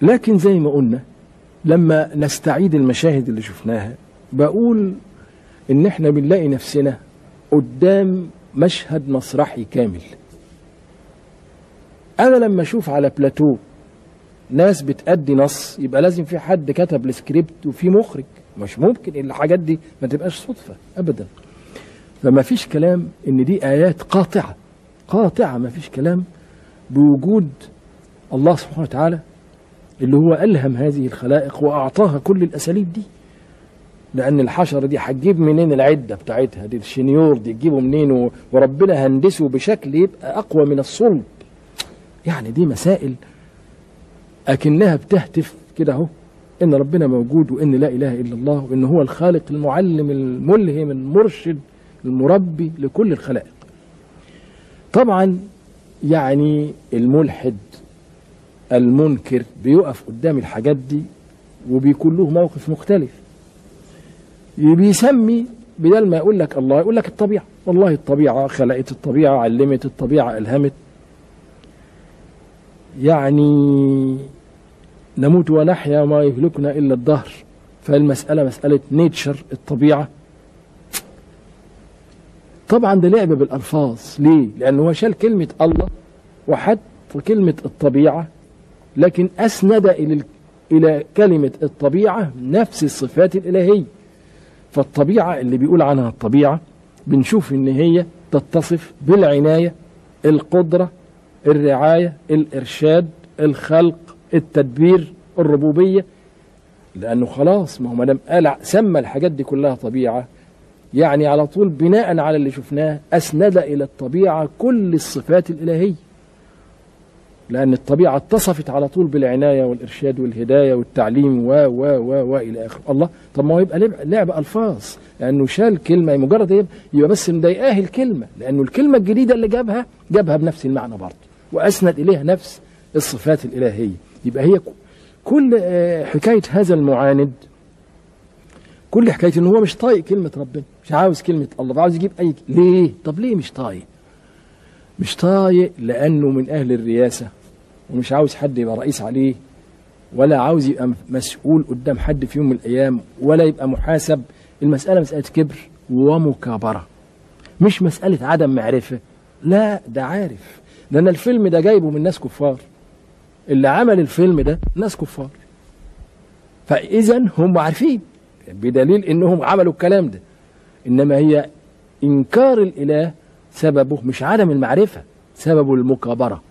لكن زي ما قلنا لما نستعيد المشاهد اللي شفناها بقول ان احنا بنلاقي نفسنا قدام مشهد مسرحي كامل. انا لما اشوف على بلاتو ناس بتأدي نص يبقى لازم في حد كتب السكريبت وفي مخرج، مش ممكن الحاجات دي ما تبقاش صدفة ابدا. فما فيش كلام ان دي ايات قاطعة قاطعة، ما فيش كلام بوجود الله سبحانه وتعالى اللي هو ألهم هذه الخلائق وأعطاها كل الأساليب دي. لأن الحشرة دي هتجيب منين العدة بتاعتها دي، الشنيور دي تجيبه منين، وربنا هندسه بشكل يبقى أقوى من الصلب. يعني دي مسائل أكنها بتهتف كده أهو إن ربنا موجود، وإن لا إله إلا الله، وإن هو الخالق المعلم الملهم المرشد المربي لكل الخلائق. طبعا يعني الملحد المنكر بيقف قدام الحاجات دي وبيكون له موقف مختلف، بيسمي بدل ما يقول لك الله يقول لك الطبيعة. والله الطبيعة خلقت، الطبيعة علمت، الطبيعة ألهمت. يعني نموت ونحيا ما يهلكنا إلا الدهر، فالمسألة مسألة نيتشر الطبيعة. طبعا ده لعب بالألفاظ. ليه؟ لأنه هو شال كلمة الله وحط كلمة الطبيعة، لكن أسند إلى كلمة الطبيعة نفس الصفات الإلهية. فالطبيعة اللي بيقول عنها الطبيعة بنشوف إن هي تتصف بالعناية، القدرة، الرعاية، الإرشاد، الخلق، التدبير، الربوبية. لأنه خلاص ما هو مدام قال سمى الحاجات دي كلها طبيعة، يعني على طول بناء على اللي شفناه أسند إلى الطبيعة كل الصفات الإلهية، لأن الطبيعة اتصفت على طول بالعناية والإرشاد والهداية والتعليم و إلى آخره. الله، طب ما هو يبقى لعب ألفاظ، لأنه شال كلمة مجرد يبقى بس مضايقاه الكلمة، لأنه الكلمة الجديدة اللي جابها بنفس المعنى برضه، وأسند إليها نفس الصفات الإلهية. يبقى هي كل حكاية هذا المعاند، كل حكاية إن هو مش طايق كلمة ربنا، مش عاوز كلمة الله، عاوز يجيب أي ليه؟ طب ليه مش طايق؟ مش طايق لأنه من أهل الرياسة، ومش عاوز حد يبقى رئيس عليه، ولا عاوز يبقى مسؤول قدام حد في يوم من الأيام، ولا يبقى محاسب. المسألة مسألة كبر ومكابرة، مش مسألة عدم معرفة. لا، ده عارف، لأن الفيلم ده جايبه من ناس كفار، اللي عمل الفيلم ده ناس كفار، فإذا هم عارفين بدليل إنهم عملوا الكلام ده. إنما هي إنكار الإله سببه مش عدم المعرفة، سببه المكابرة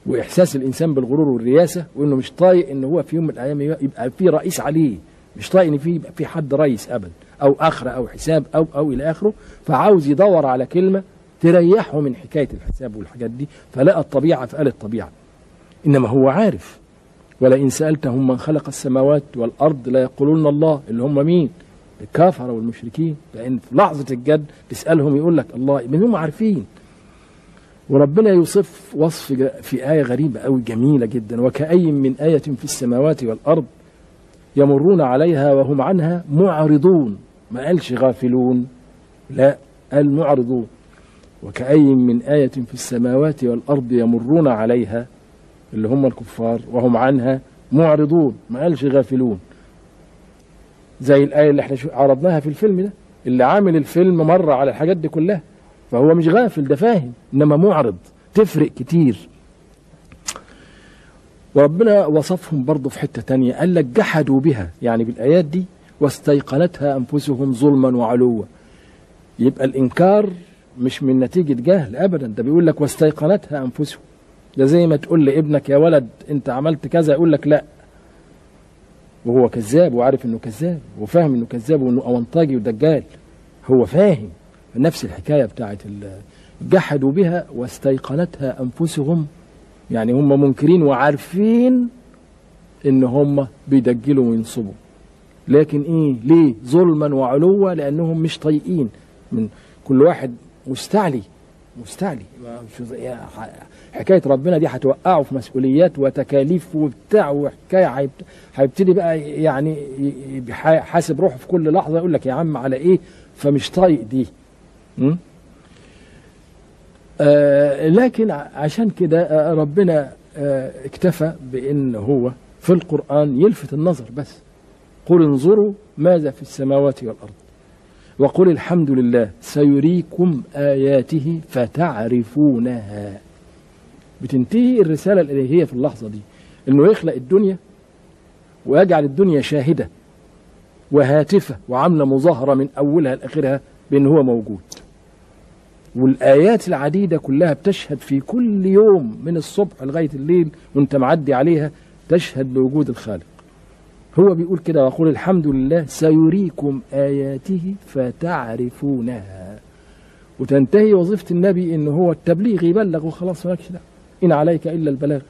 وإحساس الإنسان بالغرور والرياسة، وإنه مش طايق إن هو في يوم من الأيام يبقى في رئيس عليه، مش طايق إن يبقى في حد رئيس أبدا، أو آخرة أو حساب أو إلى آخره. فعاوز يدور على كلمة تريحه من حكاية الحساب والحاجات دي، فلقى الطبيعة فقال الطبيعة. إنما هو عارف، ولئن سألتهم من خلق السماوات والأرض لا يقولون الله، اللي هم مين؟ الكافرة والمشركين. لأن في لحظة الجد تسألهم يقول لك الله، من هم عارفين. وربنا يوصف وصف في آية غريبة أو جميلة جدا: وكأي من آية في السماوات والأرض يمرون عليها وهم عنها معرضون. ما قالش غافلون، لا، قال معرضون. وكأي من آية في السماوات والأرض يمرون عليها، اللي هم الكفار، وهم عنها معرضون، ما قالش غافلون. زي الآية اللي احنا عرضناها في الفيلم ده، اللي عامل الفيلم مر على الحاجات دي كلها، فهو مش غافل، ده فاهم، إنما معرض، تفرق كتير. وربنا وصفهم برضه في حتة تانية، قال لك جحدوا بها، يعني بالآيات دي، واستيقنتها أنفسهم ظلما وعلوا. يبقى الإنكار مش من نتيجة جهل أبدا، ده بيقول لك واستيقنتها أنفسهم. ده زي ما تقول لابنك يا ولد أنت عملت كذا، يقول لك لا، وهو كذاب وعارف إنه كذاب وفاهم إنه كذاب وإنه أونطاجي ودجال، هو فاهم. نفس الحكاية بتاعت جحدوا بها واستيقنتها أنفسهم، يعني هم منكرين وعارفين إن هم بيدجلوا وينصبوا، لكن إيه؟ ليه؟ ظلما وعلوا، لأنهم مش طايقين. من كل واحد مستعلي. حكاية ربنا دي هتوقعه في مسؤوليات وتكاليف وبتاع وحكاية، هيبتدي بقى يعني حاسب روحه في كل لحظة، يقول لك يا عم على إيه؟ فمش طايق دي. لكن عشان كده ربنا اكتفى بأن هو في القرآن يلفت النظر بس. قل انظروا ماذا في السماوات والأرض وقل الحمد لله سيريكم آياته فتعرفونها. بتنتهي الرسالة الإلهية في اللحظة دي، إنه يخلق الدنيا ويجعل الدنيا شاهدة وهاتفة وعاملة مظاهرة من أولها لآخرها بأن هو موجود. والآيات العديدة كلها بتشهد في كل يوم من الصبح لغاية الليل وانت معدي عليها تشهد بوجود الخالق. هو بيقول كده وقل الحمد لله سيريكم آياته فتعرفونها. وتنتهي وظيفة النبي إن هو التبليغ، يبلغ وخلاص، مالكش دعوة، إن عليك إلا البلاغ.